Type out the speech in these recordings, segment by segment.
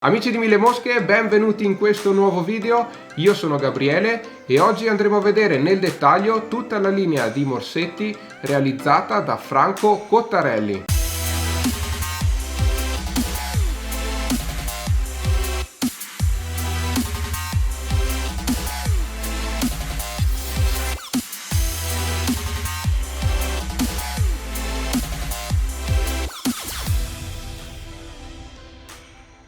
Amici di Mille Mosche, benvenuti in questo nuovo video. Io sono Gabriele e oggi andremo a vedere nel dettaglio tutta la linea di morsetti realizzata da Franco Cottarelli.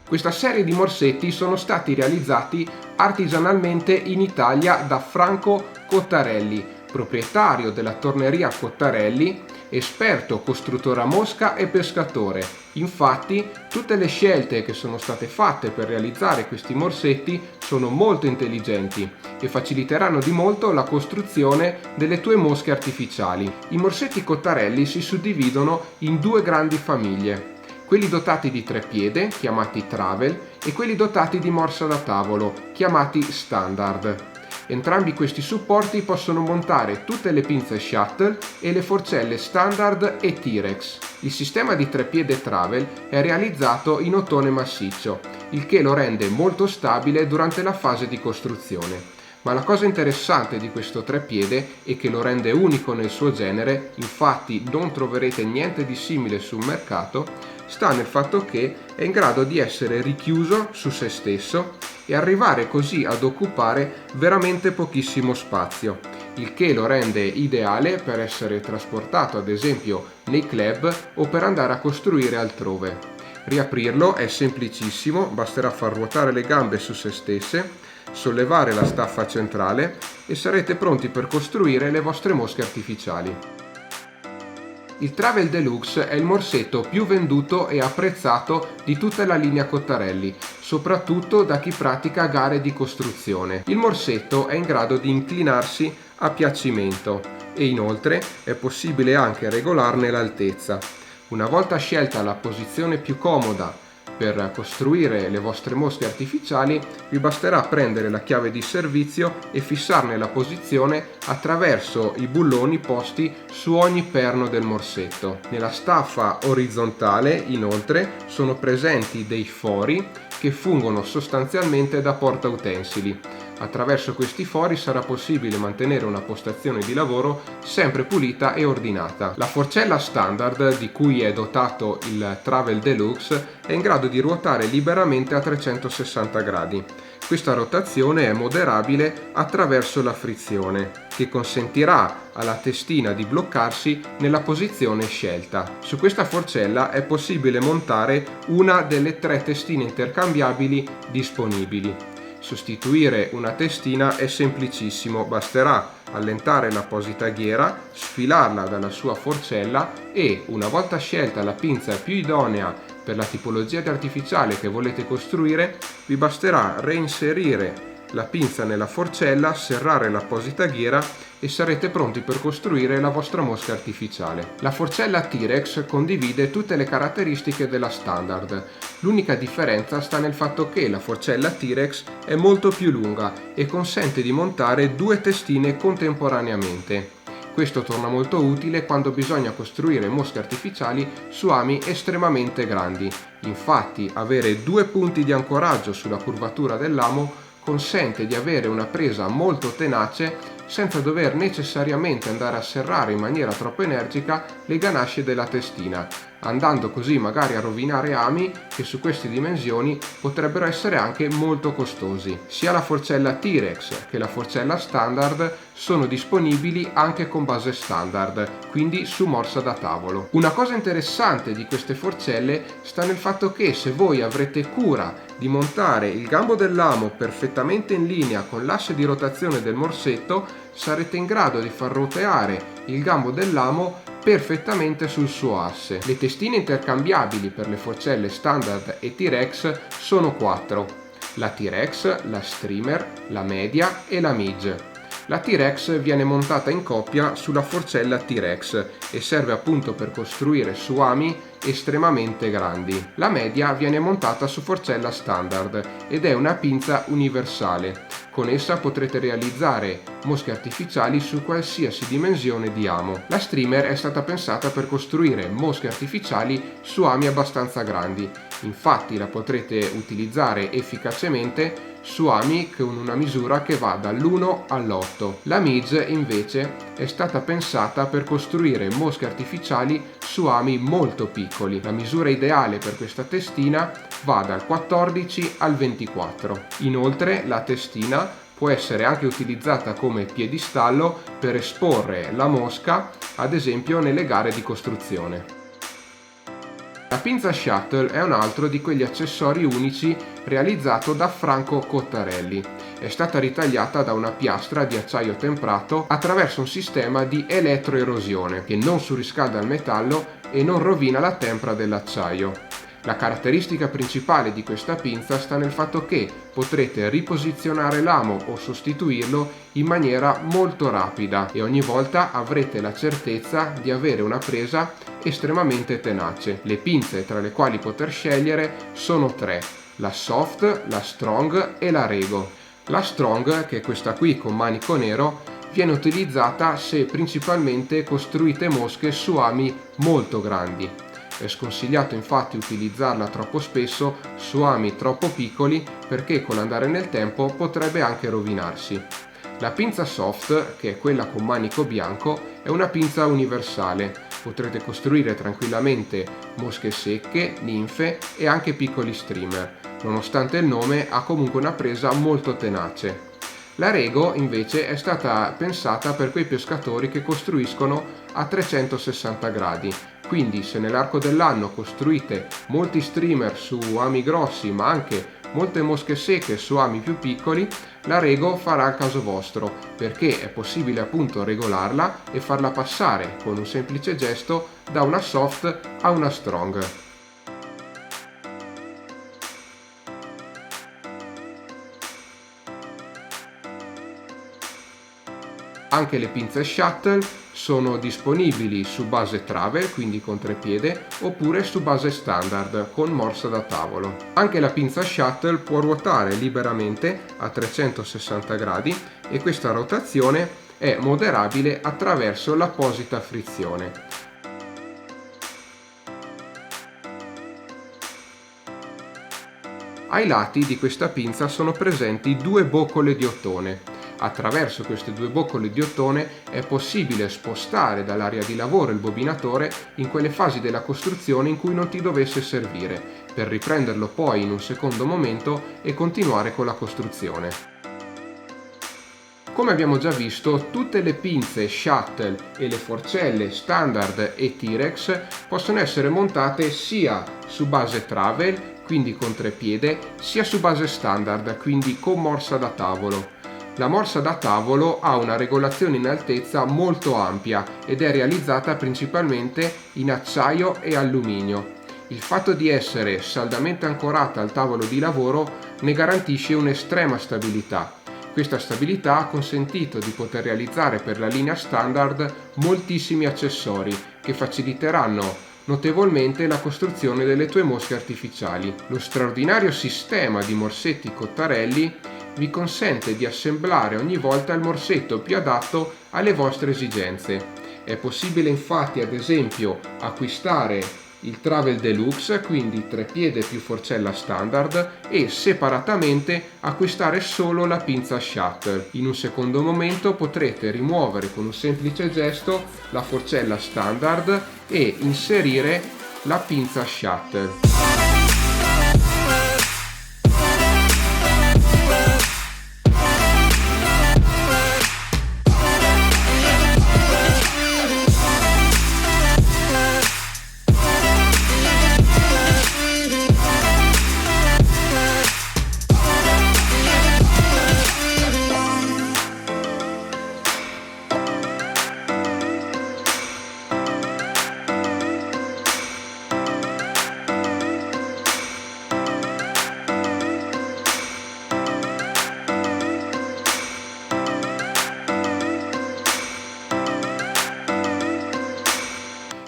Questa serie di morsetti sono stati realizzati artigianalmente in Italia da Franco Cottarelli, proprietario della torneria Cottarelli, esperto costruttore a mosca e pescatore. Infatti, tutte le scelte che sono state fatte per realizzare questi morsetti sono molto intelligenti e faciliteranno di molto la costruzione delle tue mosche artificiali. I morsetti Cottarelli si suddividono in due grandi famiglie: quelli dotati di treppiede, chiamati travel, e quelli dotati di morsa da tavolo, chiamati standard. Entrambi questi supporti possono montare tutte le pinze shuttle e le forcelle standard e T-Rex. Il sistema di treppiede travel è realizzato in ottone massiccio, il che lo rende molto stabile durante la fase di costruzione. Ma la cosa interessante di questo treppiede e che lo rende unico nel suo genere, infatti non troverete niente di simile sul mercato, sta nel fatto che è in grado di essere richiuso su se stesso e arrivare così ad occupare veramente pochissimo spazio, il che lo rende ideale per essere trasportato ad esempio nei club o per andare a costruire altrove. Riaprirlo è semplicissimo, basterà far ruotare le gambe su se stesse, sollevare la staffa centrale e sarete pronti per costruire le vostre mosche artificiali. Il Travel Deluxe è il morsetto più venduto e apprezzato di tutta la linea Cottarelli, soprattutto da chi pratica gare di costruzione. Il morsetto è in grado di inclinarsi a piacimento e inoltre è possibile anche regolarne l'altezza. Una volta scelta la posizione più comoda per costruire le vostre mosche artificiali, vi basterà prendere la chiave di servizio e fissarne la posizione attraverso i bulloni posti su ogni perno del morsetto. Nella staffa orizzontale, inoltre, sono presenti dei fori che fungono sostanzialmente da portautensili. Attraverso questi fori sarà possibile mantenere una postazione di lavoro sempre pulita e ordinata. La forcella standard di cui è dotato il Travel Deluxe è in grado di ruotare liberamente a 360 gradi. Questa rotazione è moderabile attraverso la frizione, che consentirà alla testina di bloccarsi nella posizione scelta. Su questa forcella è possibile montare una delle 3 testine intercambiabili disponibili. Sostituire una testina è semplicissimo, basterà allentare l'apposita ghiera, sfilarla dalla sua forcella e, una volta scelta la pinza più idonea per la tipologia di artificiale che volete costruire, vi basterà reinserire la pinza nella forcella, serrare l'apposita ghiera e sarete pronti per costruire la vostra mosca artificiale. La forcella T-Rex condivide tutte le caratteristiche della standard. L'unica differenza sta nel fatto che la forcella T-Rex è molto più lunga e consente di montare 2 testine contemporaneamente. Questo torna molto utile quando bisogna costruire mosche artificiali su ami estremamente grandi. Infatti, avere 2 punti di ancoraggio sulla curvatura dell'amo consente di avere una presa molto tenace senza dover necessariamente andare a serrare in maniera troppo energica le ganasce della testina, andando così magari a rovinare ami che su queste dimensioni potrebbero essere anche molto costosi. Sia la forcella T-Rex che la forcella standard sono disponibili anche con base standard, quindi su morsa da tavolo. Una cosa interessante di queste forcelle sta nel fatto che se voi avrete cura di montare il gambo dell'amo perfettamente in linea con l'asse di rotazione del morsetto, sarete in grado di far roteare il gambo dell'amo perfettamente sul suo asse. Le testine intercambiabili per le forcelle standard e T-Rex sono 4: la T-Rex, la streamer, la media e la midge. La T-Rex viene montata in coppia sulla forcella T-Rex e serve appunto per costruire su ami estremamente grandi. La media viene montata su forcella standard ed è una pinza universale. Con essa potrete realizzare mosche artificiali su qualsiasi dimensione di amo. La streamer è stata pensata per costruire mosche artificiali su ami abbastanza grandi, infatti la potrete utilizzare efficacemente su ami con una misura che va dall'1 all'8. La Midge invece è stata pensata per costruire mosche artificiali su ami molto piccoli. La misura ideale per questa testina va dal 14 al 24. Inoltre la testina può essere anche utilizzata come piedistallo per esporre la mosca, ad esempio nelle gare di costruzione. La pinza Shuttle è un altro di quegli accessori unici realizzato da Franco Cottarelli. È stata ritagliata da una piastra di acciaio temprato attraverso un sistema di elettroerosione che non surriscalda il metallo e non rovina la tempra dell'acciaio. La caratteristica principale di questa pinza sta nel fatto che potrete riposizionare l'amo o sostituirlo in maniera molto rapida e ogni volta avrete la certezza di avere una presa estremamente tenace. Le pinze tra le quali poter scegliere sono tre: la Soft, la Strong e la Rego. La Strong, che è questa qui con manico nero, viene utilizzata se principalmente costruite mosche su ami molto grandi. È sconsigliato infatti utilizzarla troppo spesso su ami troppo piccoli perché con l'andare nel tempo potrebbe anche rovinarsi. La pinza Soft, che è quella con manico bianco, è una pinza universale. Potrete costruire tranquillamente mosche secche, ninfe e anche piccoli streamer. Nonostante il nome, ha comunque una presa molto tenace. La Rego invece è stata pensata per quei pescatori che costruiscono a 360 gradi, quindi se nell'arco dell'anno costruite molti streamer su ami grossi ma anche molte mosche secche su ami più piccoli, la Rego farà il caso vostro, perché è possibile appunto regolarla e farla passare con un semplice gesto da una Soft a una Strong. Anche le pinze Shuttle sono disponibili su base travel, quindi con trepiede, oppure su base standard con morsa da tavolo. Anche la pinza Shuttle può ruotare liberamente a 360 gradi e questa rotazione è moderabile attraverso l'apposita frizione. Ai lati di questa pinza sono presenti due boccole di ottone. Attraverso queste due boccole di ottone è possibile spostare dall'area di lavoro il bobinatore in quelle fasi della costruzione in cui non ti dovesse servire, per riprenderlo poi in un secondo momento e continuare con la costruzione. Come abbiamo già visto, tutte le pinze Shuttle e le forcelle standard e T-Rex possono essere montate sia su base travel, quindi con trepiede, sia su base standard, quindi con morsa da tavolo. La morsa da tavolo ha una regolazione in altezza molto ampia ed è realizzata principalmente in acciaio e alluminio. Il fatto di essere saldamente ancorata al tavolo di lavoro ne garantisce un'estrema stabilità. Questa stabilità ha consentito di poter realizzare per la linea standard moltissimi accessori che faciliteranno notevolmente la costruzione delle tue mosche artificiali. Lo straordinario sistema di morsetti Cottarelli vi consente di assemblare ogni volta il morsetto più adatto alle vostre esigenze. È possibile infatti ad esempio acquistare il Travel Deluxe, quindi trepiede più forcella standard, e separatamente acquistare solo la pinza Shuttle. In un secondo momento potrete rimuovere con un semplice gesto la forcella standard e inserire la pinza Shuttle.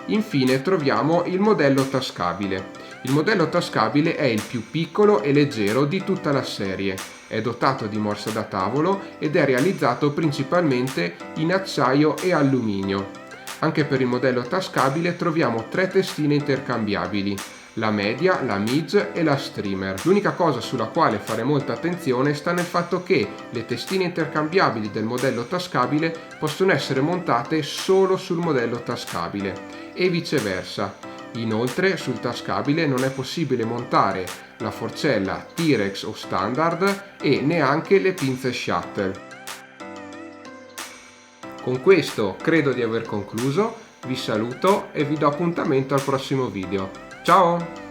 Infine troviamo il modello tascabile. Il modello tascabile è il più piccolo e leggero di tutta la serie. È dotato di morsa da tavolo ed è realizzato principalmente in acciaio e alluminio. Anche per il modello tascabile troviamo 3 testine intercambiabili, la media, la mid e la streamer. L'unica cosa sulla quale fare molta attenzione sta nel fatto che le testine intercambiabili del modello tascabile possono essere montate solo sul modello tascabile e viceversa. Inoltre sul tascabile non è possibile montare la forcella T-Rex o standard e neanche le pinze shuttle. Con questo credo di aver concluso, vi saluto e vi do appuntamento al prossimo video. Ciao!